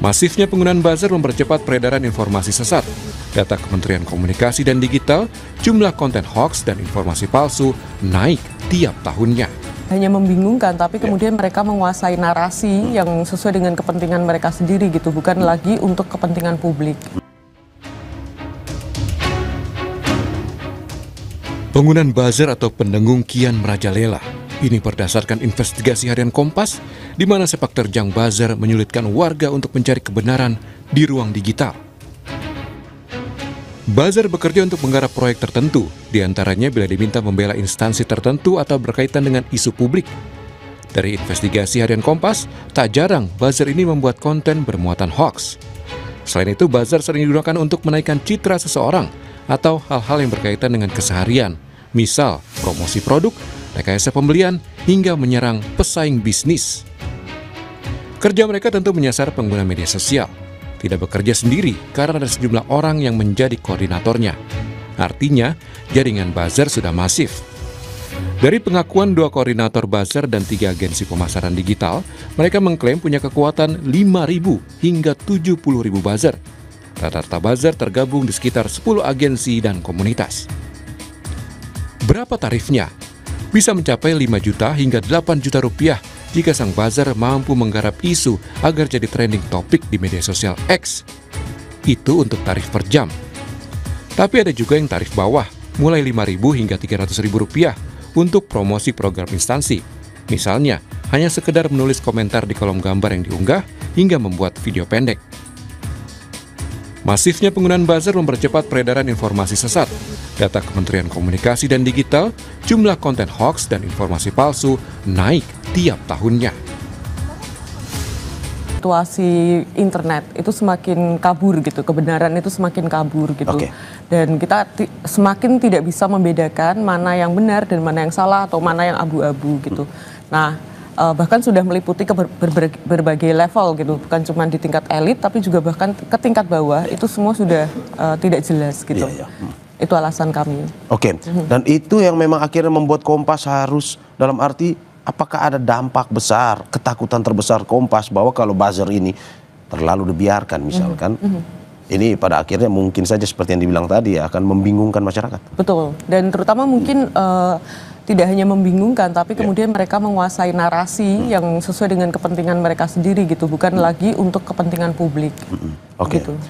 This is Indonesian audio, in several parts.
Masifnya penggunaan buzzer mempercepat peredaran informasi sesat. Data Kementerian Komunikasi dan Digital, jumlah konten hoax dan informasi palsu naik tiap tahunnya. Hanya membingungkan, tapi kemudian mereka menguasai narasi yang sesuai dengan kepentingan mereka sendiri gitu, bukan lagi untuk kepentingan publik. Penggunaan buzzer atau pendengung kian merajalela. Ini berdasarkan investigasi harian Kompas, di mana sepak terjang buzzer menyulitkan warga untuk mencari kebenaran di ruang digital. Buzzer bekerja untuk menggarap proyek tertentu, diantaranya bila diminta membela instansi tertentu atau berkaitan dengan isu publik. Dari investigasi harian Kompas, tak jarang buzzer ini membuat konten bermuatan hoax. Selain itu, buzzer sering digunakan untuk menaikkan citra seseorang atau hal-hal yang berkaitan dengan keseharian, misal promosi produk, rekayasa pembelian, hingga menyerang pesaing bisnis. Kerja mereka tentu menyasar pengguna media sosial. Tidak bekerja sendiri karena ada sejumlah orang yang menjadi koordinatornya. Artinya, jaringan buzzer sudah masif. Dari pengakuan 2 koordinator buzzer dan 3 agensi pemasaran digital, mereka mengklaim punya kekuatan 5.000 hingga 70.000 buzzer. Rata-rata buzzer tergabung di sekitar 10 agensi dan komunitas. Berapa tarifnya? Bisa mencapai 5 juta hingga 8 juta rupiah jika sang buzzer mampu menggarap isu agar jadi trending topik di media sosial X. Itu untuk tarif per jam. Tapi ada juga yang tarif bawah, mulai 5.000 hingga 300.000 rupiah untuk promosi program instansi. Misalnya, hanya sekedar menulis komentar di kolom gambar yang diunggah hingga membuat video pendek. Masifnya penggunaan buzzer mempercepat peredaran informasi sesat. Data Kementerian Komunikasi dan Digital, jumlah konten hoax dan informasi palsu naik tiap tahunnya. Situasi internet itu semakin kabur gitu, kebenaran itu semakin kabur gitu. Dan kita semakin tidak bisa membedakan mana yang benar dan mana yang salah atau mana yang abu-abu gitu. Nah, bahkan sudah meliputi ke berbagai level gitu, bukan cuma di tingkat elit tapi juga bahkan ke tingkat bawah, itu semua sudah tidak jelas gitu. Itu alasan kami. Dan itu yang memang akhirnya membuat Kompas harus, dalam arti apakah ada dampak besar, ketakutan terbesar Kompas bahwa kalau buzzer ini terlalu dibiarkan misalkan, ini pada akhirnya mungkin saja seperti yang dibilang tadi ya, akan membingungkan masyarakat. Betul, dan terutama mungkin tidak hanya membingungkan, tapi kemudian mereka menguasai narasi yang sesuai dengan kepentingan mereka sendiri gitu, bukan lagi untuk kepentingan publik.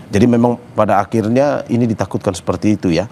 Jadi memang pada akhirnya ini ditakutkan seperti itu ya.